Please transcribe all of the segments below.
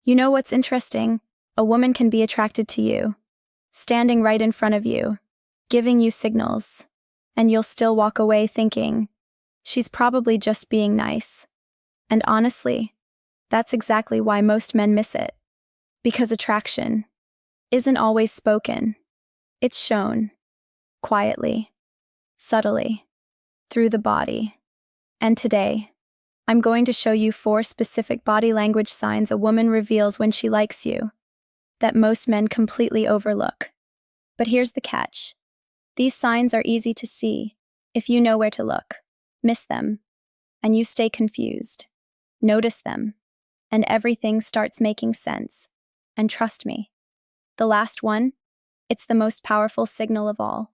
You know what's interesting? A woman can be attracted to you, standing right in front of you, giving you signals, and you'll still walk away thinking, she's probably just being nice. And honestly, that's exactly why most men miss it. Because attraction isn't always spoken. It's shown, quietly, subtly, through the body. And today, I'm going to show you 4 specific body language signs a woman reveals when she likes you, that most men completely overlook. But here's the catch. These signs are easy to see if you know where to look. Miss them, and you stay confused. Notice them, and everything starts making sense. And trust me, the last one, it's the most powerful signal of all.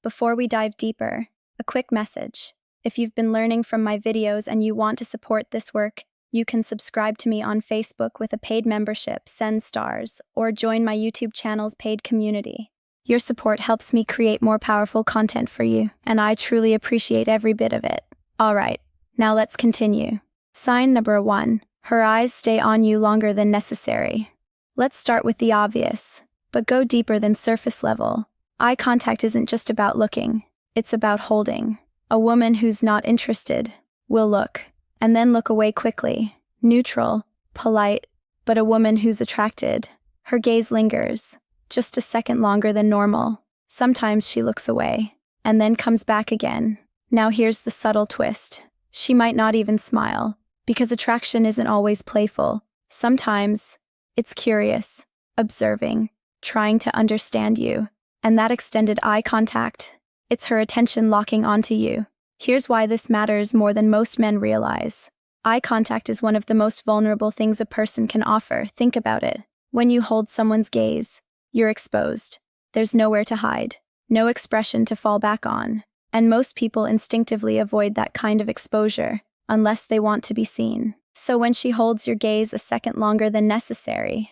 Before we dive deeper, a quick message. If you've been learning from my videos and you want to support this work, you can subscribe to me on Facebook with a paid membership, send stars, or join my YouTube channel's paid community. Your support helps me create more powerful content for you, and I truly appreciate every bit of it. Alright, now let's continue. Sign number 1. Her eyes stay on you longer than necessary. Let's start with the obvious, but go deeper than surface level. Eye contact isn't just about looking, it's about holding. A woman who's not interested will look, and then look away quickly, neutral, polite, but a woman who's attracted, her gaze lingers, just a second longer than normal. Sometimes she looks away, and then comes back again. Now here's the subtle twist. She might not even smile, because attraction isn't always playful. Sometimes, it's curious, observing, trying to understand you, and that extended eye contact, it's her attention locking onto you. Here's why this matters more than most men realize. Eye contact is one of the most vulnerable things a person can offer. Think about it. When you hold someone's gaze, you're exposed. There's nowhere to hide, no expression to fall back on, and most people instinctively avoid that kind of exposure, unless they want to be seen. So when she holds your gaze a second longer than necessary,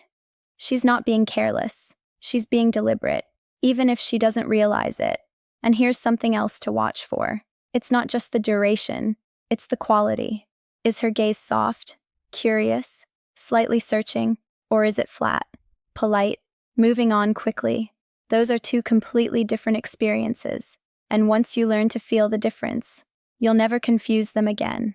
she's not being careless, she's being deliberate, even if she doesn't realize it. And here's something else to watch for. It's not just the duration, it's the quality. Is her gaze soft, curious, slightly searching, or is it flat, polite, moving on quickly? Those are 2 completely different experiences, and once you learn to feel the difference, you'll never confuse them again.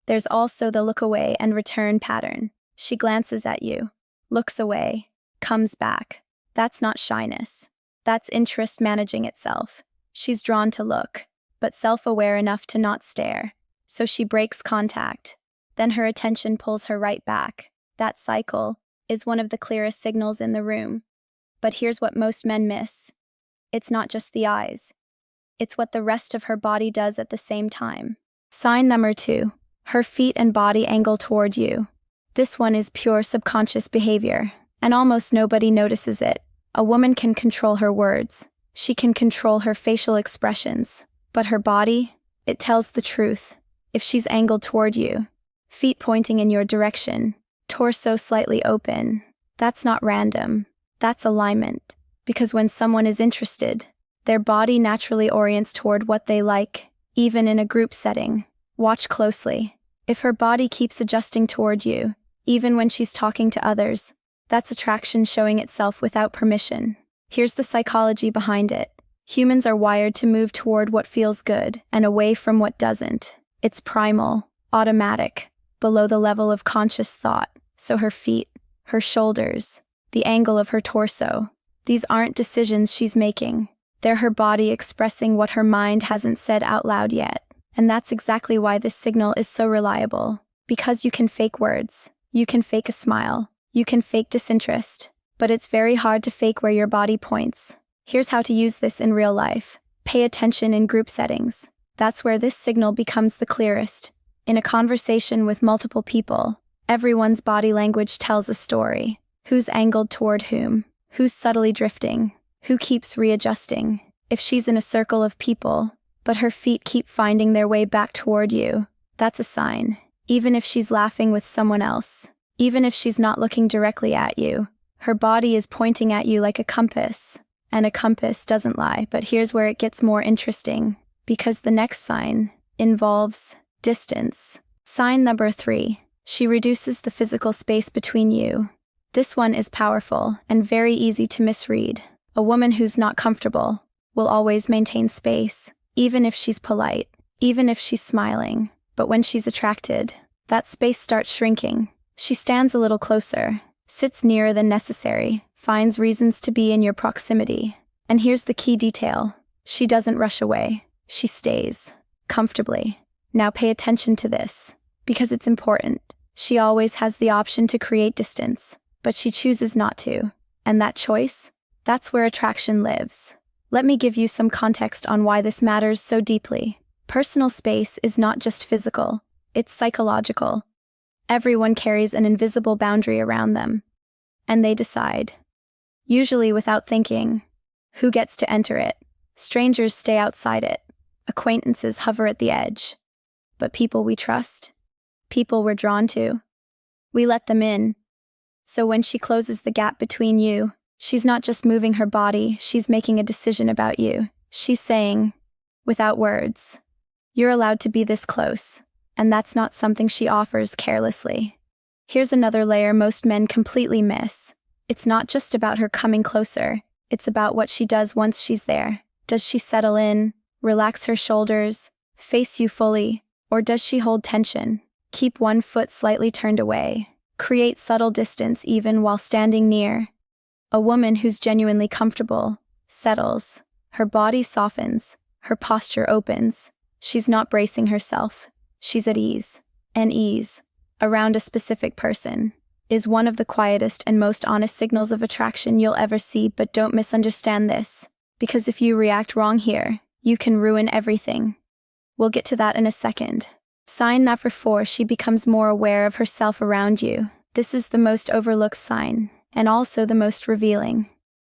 There's also the look away and return pattern. She glances at you, looks away, comes back. That's not shyness. That's interest managing itself. She's drawn to look, but self-aware enough to not stare. So she breaks contact. Then her attention pulls her right back. That cycle is one of the clearest signals in the room. But here's what most men miss. It's not just the eyes. It's what the rest of her body does at the same time. Sign number 2. Her feet and body angle toward you. This one is pure subconscious behavior, and almost nobody notices it. A woman can control her words. She can control her facial expressions. But her body, it tells the truth. If she's angled toward you, feet pointing in your direction, torso slightly open, that's not random. That's alignment. Because when someone is interested, their body naturally orients toward what they like, even in a group setting. Watch closely. If her body keeps adjusting toward you, even when she's talking to others, that's attraction showing itself without permission. Here's the psychology behind it. Humans are wired to move toward what feels good and away from what doesn't. It's primal, automatic, below the level of conscious thought. So her feet, her shoulders, the angle of her torso, these aren't decisions she's making. They're her body expressing what her mind hasn't said out loud yet. And that's exactly why this signal is so reliable. Because you can fake words, you can fake a smile, you can fake disinterest, but it's very hard to fake where your body points. Here's how to use this in real life. Pay attention in group settings. That's where this signal becomes the clearest. In a conversation with multiple people, everyone's body language tells a story. Who's angled toward whom? Who's subtly drifting? Who keeps readjusting? If she's in a circle of people, but her feet keep finding their way back toward you, that's a sign. Even if she's laughing with someone else, even if she's not looking directly at you, her body is pointing at you like a compass. And a compass doesn't lie, but here's where it gets more interesting, because the next sign involves distance. Sign number 3. She reduces the physical space between you. This one is powerful and very easy to misread. A woman who's not comfortable will always maintain space, even if she's polite, even if she's smiling. But when she's attracted, that space starts shrinking. She stands a little closer, sits nearer than necessary, finds reasons to be in your proximity. And here's the key detail. She doesn't rush away. She stays, comfortably. Now pay attention to this, because it's important. She always has the option to create distance, but she chooses not to. And that choice? That's where attraction lives. Let me give you some context on why this matters so deeply. Personal space is not just physical, it's psychological. Everyone carries an invisible boundary around them, and they decide, usually without thinking, who gets to enter it. Strangers stay outside it. Acquaintances hover at the edge. But people we trust, people we're drawn to, we let them in. So when she closes the gap between you, she's not just moving her body, she's making a decision about you. She's saying, without words, you're allowed to be this close, and that's not something she offers carelessly. Here's another layer most men completely miss. It's not just about her coming closer, it's about what she does once she's there. Does she settle in, relax her shoulders, face you fully, or does she hold tension, keep one foot slightly turned away, create subtle distance even while standing near? A woman who's genuinely comfortable settles, her body softens, her posture opens. She's not bracing herself, she's at ease. And ease, around a specific person, is one of the quietest and most honest signals of attraction you'll ever see. But don't misunderstand this, because if you react wrong here, you can ruin everything. We'll get to that in a second. Sign number 4, she becomes more aware of herself around you. This is the most overlooked sign, and also the most revealing.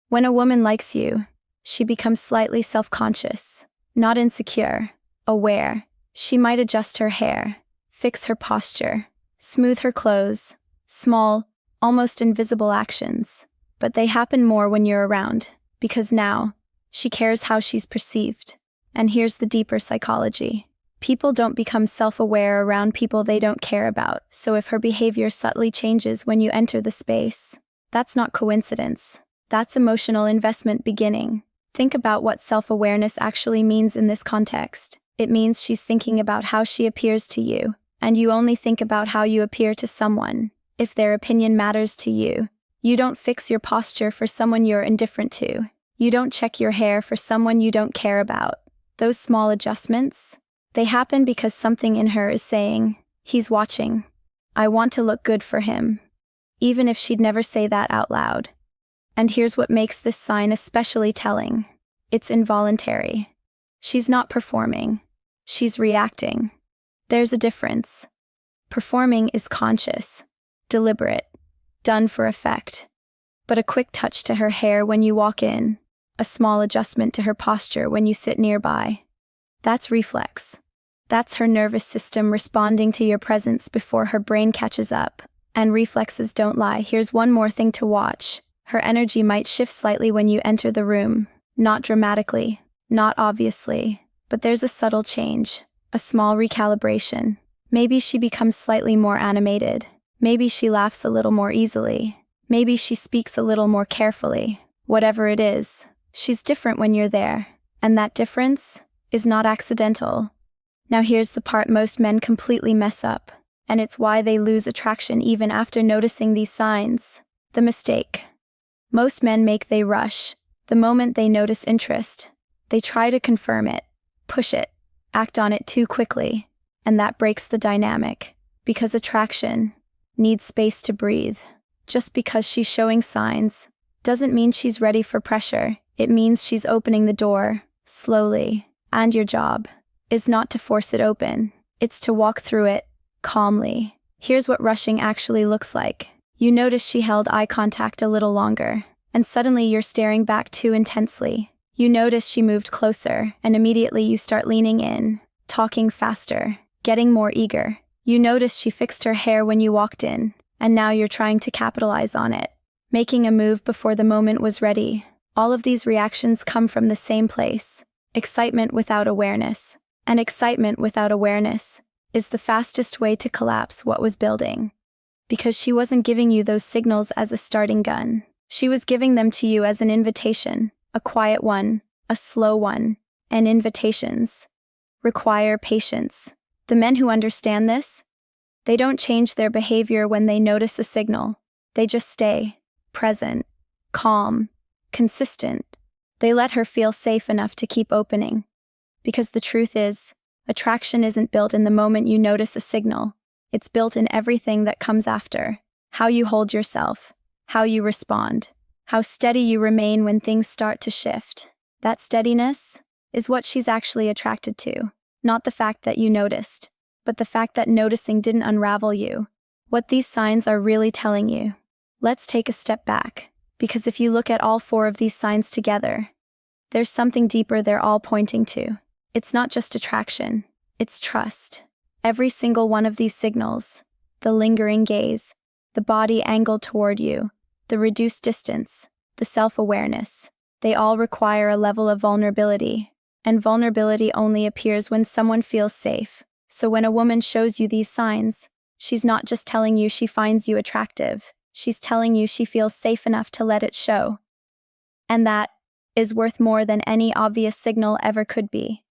When a woman likes you, she becomes slightly self-conscious, not insecure, aware. She might adjust her hair, fix her posture, smooth her clothes, small, almost invisible actions. But they happen more when you're around, because now, she cares how she's perceived. And here's the deeper psychology. People don't become self-aware around people they don't care about, so if her behavior subtly changes when you enter the space, that's not coincidence. That's emotional investment beginning. Think about what self-awareness actually means in this context. It means she's thinking about how she appears to you, and you only think about how you appear to someone. If their opinion matters to you, you don't fix your posture for someone you're indifferent to. You don't check your hair for someone you don't care about. Those small adjustments, they happen because something in her is saying, he's watching. I want to look good for him. Even if she'd never say that out loud. And here's what makes this sign especially telling. It's involuntary. She's not performing. She's reacting. There's a difference. Performing is conscious, deliberate, done for effect. But a quick touch to her hair when you walk in, a small adjustment to her posture when you sit nearby, that's reflex. That's her nervous system responding to your presence before her brain catches up. And reflexes don't lie. Here's one more thing to watch. Her energy might shift slightly when you enter the room. Not dramatically, not obviously, but there's a subtle change, a small recalibration. Maybe she becomes slightly more animated. Maybe she laughs a little more easily. Maybe she speaks a little more carefully. Whatever it is, she's different when you're there. And that difference is not accidental. Now here's the part most men completely mess up, and it's why they lose attraction even after noticing these signs. The mistake most men make: they rush. The moment they notice interest, they try to confirm it, push it, act on it too quickly, and that breaks the dynamic, because attraction needs space to breathe. Just because she's showing signs doesn't mean she's ready for pressure. It means she's opening the door, slowly, and your job is not to force it open. It's to walk through it, calmly. Here's what rushing actually looks like. You notice she held eye contact a little longer, and suddenly you're staring back too intensely. You notice she moved closer, and immediately you start leaning in, talking faster, getting more eager. You notice she fixed her hair when you walked in, and now you're trying to capitalize on it, making a move before the moment was ready. All of these reactions come from the same place: excitement without awareness. And excitement without awareness is the fastest way to collapse what was building. Because she wasn't giving you those signals as a starting gun. She was giving them to you as an invitation, a quiet one, a slow one, and invitations require patience. The men who understand this, they don't change their behavior when they notice a signal. They just stay present, calm, consistent. They let her feel safe enough to keep opening. Because the truth is, attraction isn't built in the moment you notice a signal. It's built in everything that comes after. How you hold yourself, how you respond, how steady you remain when things start to shift. That steadiness is what she's actually attracted to. Not the fact that you noticed, but the fact that noticing didn't unravel you. What these signs are really telling you. Let's take a step back, because if you look at all 4 of these signs together, there's something deeper they're all pointing to. It's not just attraction, it's trust. Every single one of these signals, the lingering gaze, the body angled toward you, the reduced distance, the self-awareness, they all require a level of vulnerability. And vulnerability only appears when someone feels safe. So when a woman shows you these signs, she's not just telling you she finds you attractive, she's telling you she feels safe enough to let it show. And that is worth more than any obvious signal ever could be.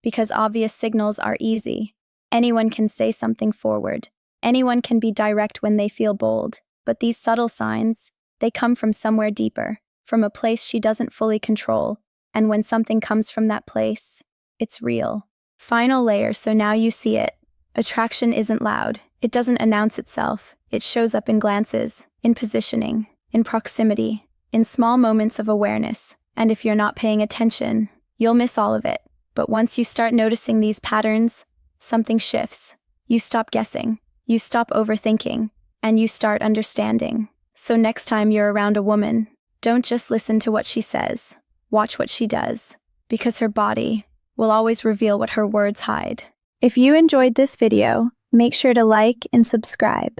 Because obvious signals are easy. Anyone can say something forward. Anyone can be direct when they feel bold. But these subtle signs, they come from somewhere deeper, from a place she doesn't fully control. And when something comes from that place, it's real. Final layer, so now you see it. Attraction isn't loud. It doesn't announce itself. It shows up in glances, in positioning, in proximity, in small moments of awareness. And if you're not paying attention, you'll miss all of it. But once you start noticing these patterns, something shifts. You stop guessing, you stop overthinking, and you start understanding. So next time you're around a woman, don't just listen to what she says. Watch what she does, because her body will always reveal what her words hide. If you enjoyed this video, make sure to like and subscribe.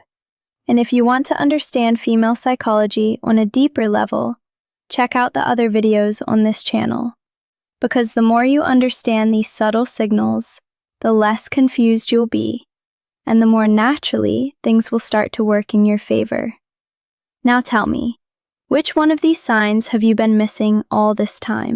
And if you want to understand female psychology on a deeper level, check out the other videos on this channel. Because the more you understand these subtle signals, the less confused you'll be, and the more naturally things will start to work in your favor. Now tell me, which one of these signs have you been missing all this time?